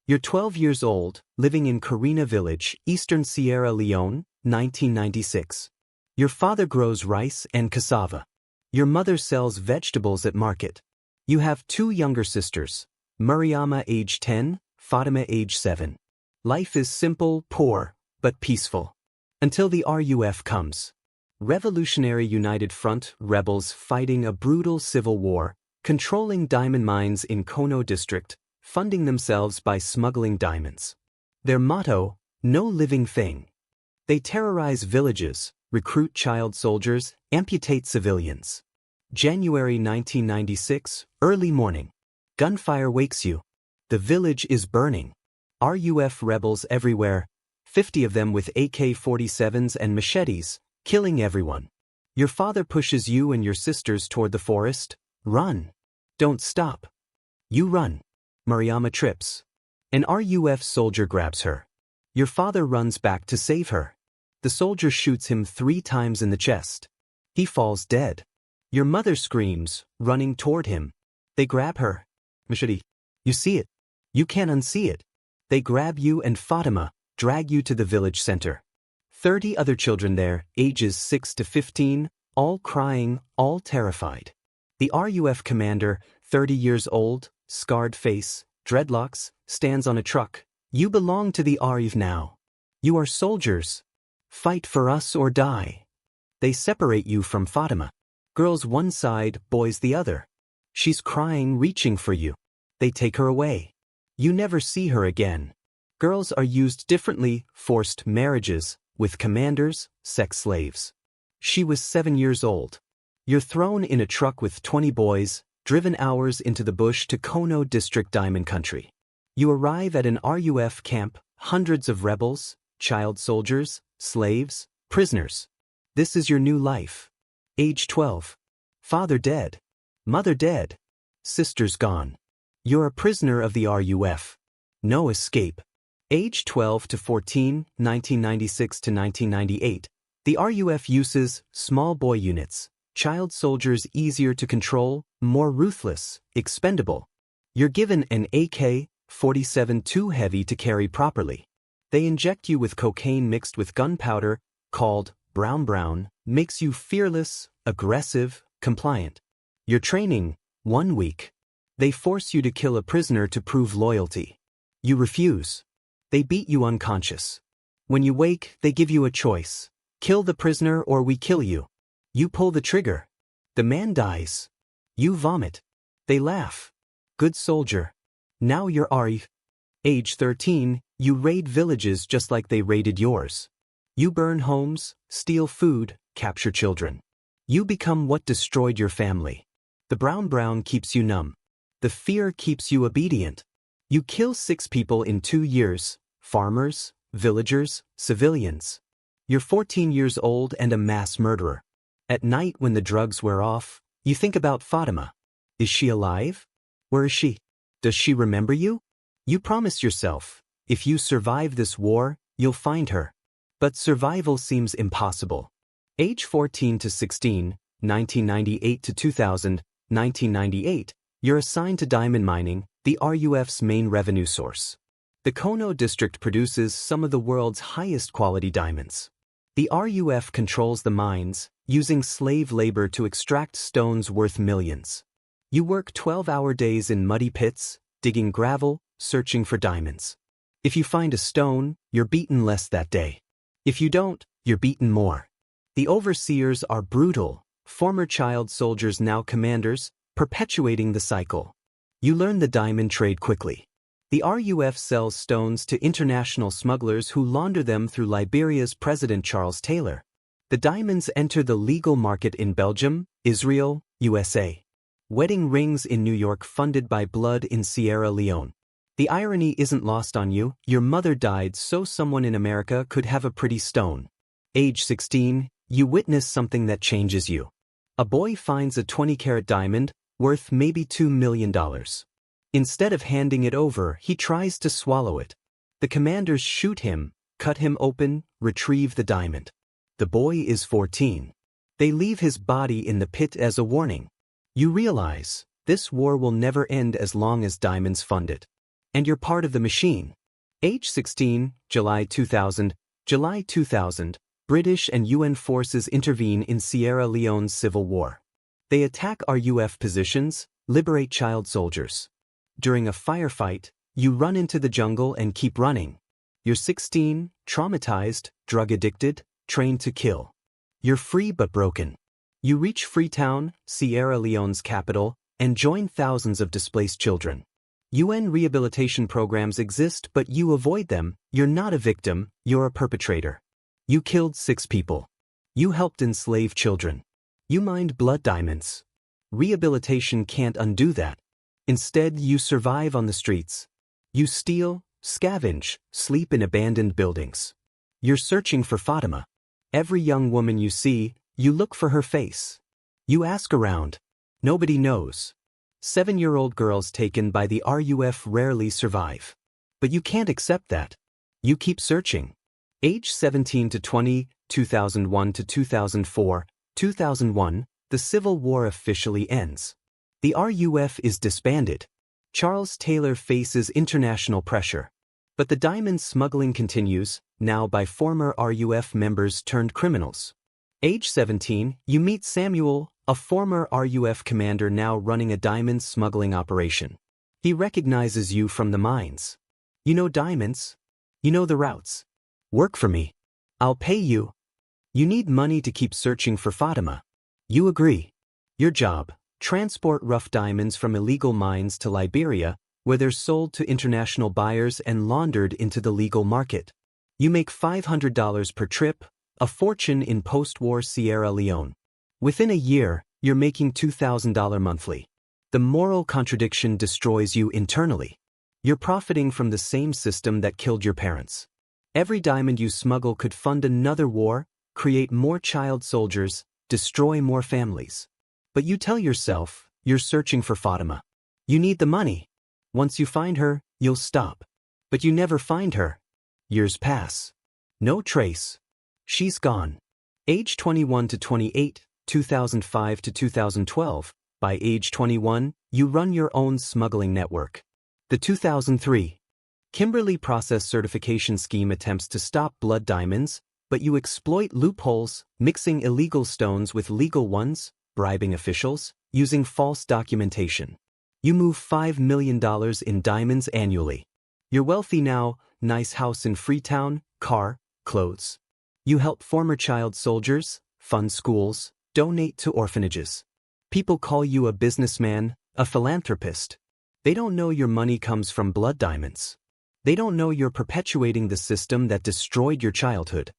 You're 12 years old, living in Karina village, eastern Sierra Leone, 1996. Your father grows rice and cassava. Your mother sells vegetables at market. You have two younger sisters, Mariama age 10, Fatima age 7. Life is simple, poor, but peaceful. Until the RUF comes. Revolutionary United Front rebels fighting a brutal civil war, controlling diamond mines in Kono district, funding themselves by smuggling diamonds. Their motto, no living thing. They terrorize villages, recruit child soldiers, amputate civilians. January 1996, early morning. Gunfire wakes you. The village is burning. RUF rebels everywhere, 50 of them with AK-47s and machetes, killing everyone. Your father pushes you and your sisters toward the forest. Run. Don't stop. You run. Mariama trips. An RUF soldier grabs her. Your father runs back to save her. The soldier shoots him 3 times in the chest. He falls dead. Your mother screams, running toward him. They grab her. Machete. You see it. You can't unsee it. They grab you and Fatima, drag you to the village center. 30 other children there, ages 6 to 15, all crying, all terrified. The RUF commander, 30 years old, scarred face, dreadlocks, stands on a truck. You belong to the RUF now. You are soldiers. Fight for us or die. They separate you from Fatima. Girls one side, boys the other. She's crying, reaching for you. They take her away. You never see her again. Girls are used differently, forced marriages, with commanders, sex slaves. She was 7 years old. You're thrown in a truck with 20 boys, driven hours into the bush to Kono District Diamond Country. You arrive at an RUF camp, hundreds of rebels, child soldiers, slaves, prisoners. This is your new life. Age 12. Father dead. Mother dead. Sisters gone. You're a prisoner of the RUF. No escape. Age 12 to 14, 1996 to 1998. The RUF uses small boy units. Child soldiers easier to control, more ruthless, expendable. You're given an AK-47 too heavy to carry properly. They inject you with cocaine mixed with gunpowder, called brown, makes you fearless, aggressive, compliant. Your training, 1 week. They force you to kill a prisoner to prove loyalty. You refuse. They beat you unconscious. When you wake, they give you a choice. Kill the prisoner or we kill you. You pull the trigger. The man dies. You vomit. They laugh. Good soldier. Now you're RUF. Age 13, you raid villages just like they raided yours. You burn homes, steal food, capture children. You become what destroyed your family. The brown keeps you numb. The fear keeps you obedient. You kill 6 people in 2 years, farmers, villagers, civilians. You're 14 years old and a mass murderer. At night when the drugs wear off, you think about Fatima. Is she alive? Where is she? Does she remember you? You promise yourself, if you survive this war, you'll find her. But survival seems impossible. Age 14 to 16, 1998 to 2000, 1998, you're assigned to diamond mining, the RUF's main revenue source. The Kono district produces some of the world's highest quality diamonds. The RUF controls the mines, using slave labor to extract stones worth millions. You work 12-hour days in muddy pits, digging gravel, searching for diamonds. If you find a stone, you're beaten less that day. If you don't, you're beaten more. The overseers are brutal, former child soldiers now commanders, perpetuating the cycle. You learn the diamond trade quickly. The RUF sells stones to international smugglers who launder them through Liberia's President Charles Taylor. The diamonds enter the legal market in Belgium, Israel, USA. Wedding rings in New York funded by blood in Sierra Leone. The irony isn't lost on you, your mother died so someone in America could have a pretty stone. Age 16, you witness something that changes you. A boy finds a 20-carat diamond, worth maybe $2 million. Instead of handing it over, he tries to swallow it. The commanders shoot him, cut him open, retrieve the diamond. The boy is 14. They leave his body in the pit as a warning. You realize, this war will never end as long as diamonds fund it. And you're part of the machine. Age 16, July 2000. July 2000, British and UN forces intervene in Sierra Leone's civil war. They attack RUF positions, liberate child soldiers. During a firefight, you run into the jungle and keep running. You're 16, traumatized, drug-addicted, trained to kill. You're free but broken. You reach Freetown, Sierra Leone's capital, and join thousands of displaced children. UN rehabilitation programs exist, but you avoid them. You're not a victim, you're a perpetrator. You killed 6 people. You helped enslave children. You mined blood diamonds. Rehabilitation can't undo that. Instead, you survive on the streets. You steal, scavenge, sleep in abandoned buildings. You're searching for Fatima. Every young woman you see, you look for her face. You ask around. Nobody knows. 7-year-old girls taken by the RUF rarely survive. But you can't accept that. You keep searching. Age 17 to 20, 2001 to 2004, 2001, the Civil War officially ends. The RUF is disbanded. Charles Taylor faces international pressure. But the diamond smuggling continues, now by former RUF members turned criminals. Age 17, you meet Samuel, a former RUF commander now running a diamond smuggling operation. He recognizes you from the mines. You know diamonds. You know the routes. Work for me. I'll pay you. You need money to keep searching for Fatima. You agree. Your job, transport rough diamonds from illegal mines to Liberia, where they're sold to international buyers and laundered into the legal market. You make $500 per trip, a fortune in post-war Sierra Leone. Within a year, you're making $2,000 monthly. The moral contradiction destroys you internally. You're profiting from the same system that killed your parents. Every diamond you smuggle could fund another war, create more child soldiers, destroy more families. But you tell yourself, you're searching for Fatima. You need the money. Once you find her, you'll stop. But you never find her. Years pass. No trace. She's gone. Age 21 to 28, 2005 to 2012. By age 21, you run your own smuggling network. The 2003 Kimberley Process Certification Scheme attempts to stop blood diamonds, but you exploit loopholes, mixing illegal stones with legal ones, bribing officials, using false documentation. You move $5 million in diamonds annually. You're wealthy now, nice house in Freetown, car, clothes. You help former child soldiers, fund schools, donate to orphanages. People call you a businessman, a philanthropist. They don't know your money comes from blood diamonds. They don't know you're perpetuating the system that destroyed your childhood.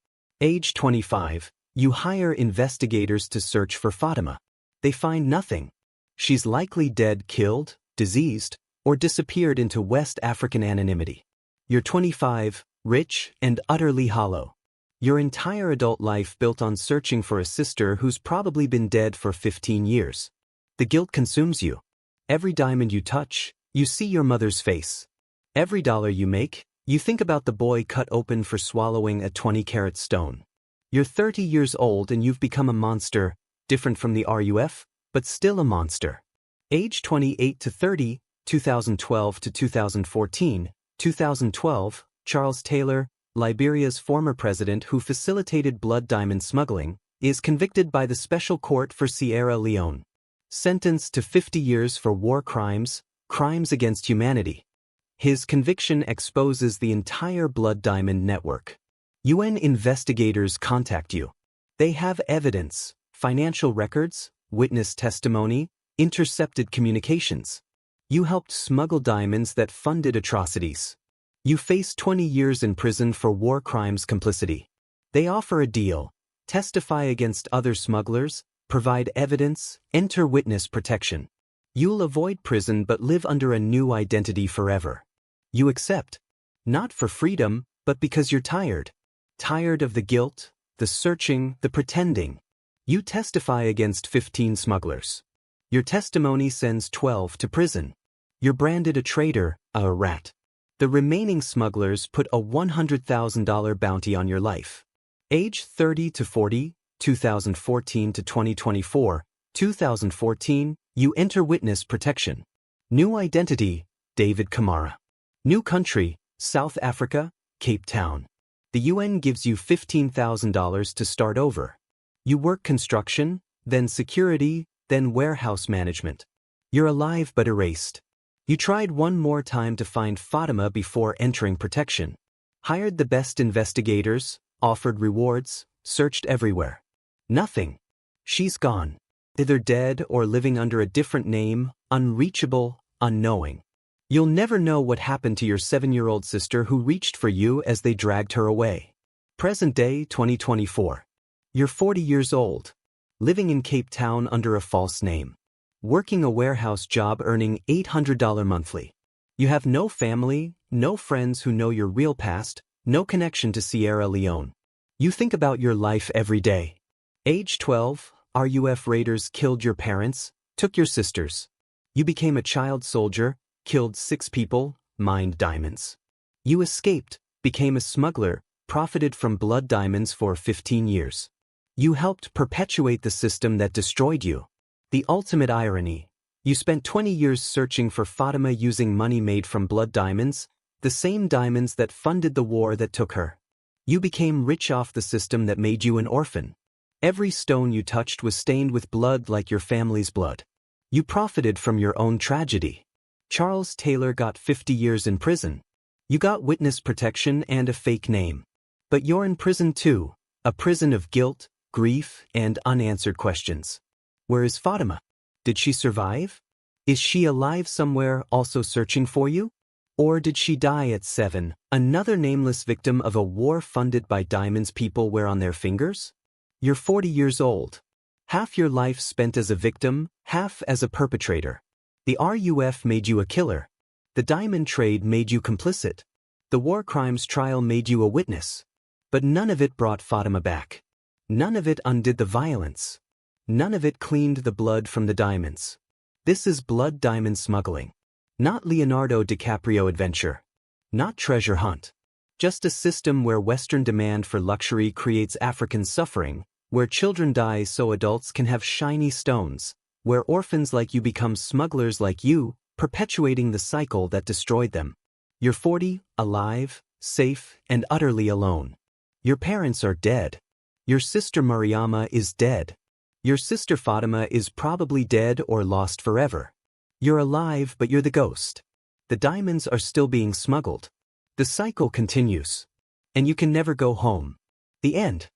Age 25, you hire investigators to search for Fatima. They find nothing. She's likely dead, killed, diseased, or disappeared into West African anonymity. You're 25, rich, and utterly hollow. Your entire adult life built on searching for a sister who's probably been dead for 15 years. The guilt consumes you. Every diamond you touch, you see your mother's face. Every dollar you make, you think about the boy cut open for swallowing a 20-carat stone. You're 30 years old and you've become a monster, different from the RUF, but still a monster. Age 28 to 30, 2012 to 2014, 2012, Charles Taylor, Liberia's former president who facilitated blood diamond smuggling, is convicted by the Special Court for Sierra Leone. Sentenced to 50 years for war crimes, crimes against humanity. His conviction exposes the entire blood diamond network. UN investigators contact you. They have evidence, financial records, witness testimony, intercepted communications. You helped smuggle diamonds that funded atrocities. You face 20 years in prison for war crimes complicity. They offer a deal: testify against other smugglers, provide evidence, enter witness protection. You'll avoid prison but live under a new identity forever. You accept. Not for freedom, but because you're tired. Tired of the guilt, the searching, the pretending. You testify against 15 smugglers. Your testimony sends 12 to prison. You're branded a traitor, a rat. The remaining smugglers put a $100,000 bounty on your life. Age 30 to 40, 2014 to 2024, 2014, you enter witness protection. New identity, David Kamara. New country, South Africa, Cape Town. The UN gives you $15,000 to start over. You work construction, then security, then warehouse management. You're alive but erased. You tried one more time to find Fatima before entering protection. Hired the best investigators, offered rewards, searched everywhere. Nothing. She's gone. Either dead or living under a different name, unreachable, unknowing. You'll never know what happened to your 7-year-old sister who reached for you as they dragged her away. Present day 2024. You're 40 years old. Living in Cape Town under a false name. Working a warehouse job earning $800 monthly. You have no family, no friends who know your real past, no connection to Sierra Leone. You think about your life every day. Age 12, RUF raiders killed your parents, took your sisters. You became a child soldier, killed 6 people, mined diamonds. You escaped, became a smuggler, profited from blood diamonds for 15 years. You helped perpetuate the system that destroyed you. The ultimate irony. You spent 20 years searching for Fatima using money made from blood diamonds, the same diamonds that funded the war that took her. You became rich off the system that made you an orphan. Every stone you touched was stained with blood like your family's blood. You profited from your own tragedy. Charles Taylor got 50 years in prison. You got witness protection and a fake name. But you're in prison too, a prison of guilt, grief, and unanswered questions. Where is Fatima? Did she survive? Is she alive somewhere also searching for you? Or did she die at 7, another nameless victim of a war funded by diamonds people wear on their fingers? You're 40 years old. Half your life spent as a victim, half as a perpetrator. The RUF made you a killer. The diamond trade made you complicit. The war crimes trial made you a witness. But none of it brought Fatima back. None of it undid the violence. None of it cleaned the blood from the diamonds. This is blood diamond smuggling. Not Leonardo DiCaprio adventure. Not treasure hunt. Just a system where Western demand for luxury creates African suffering, where children die so adults can have shiny stones, where orphans like you become smugglers like you, perpetuating the cycle that destroyed them. You're 40, alive, safe, and utterly alone. Your parents are dead. Your sister Mariama is dead. Your sister Fatima is probably dead or lost forever. You're alive, but you're the ghost. The diamonds are still being smuggled. The cycle continues. And you can never go home. The end.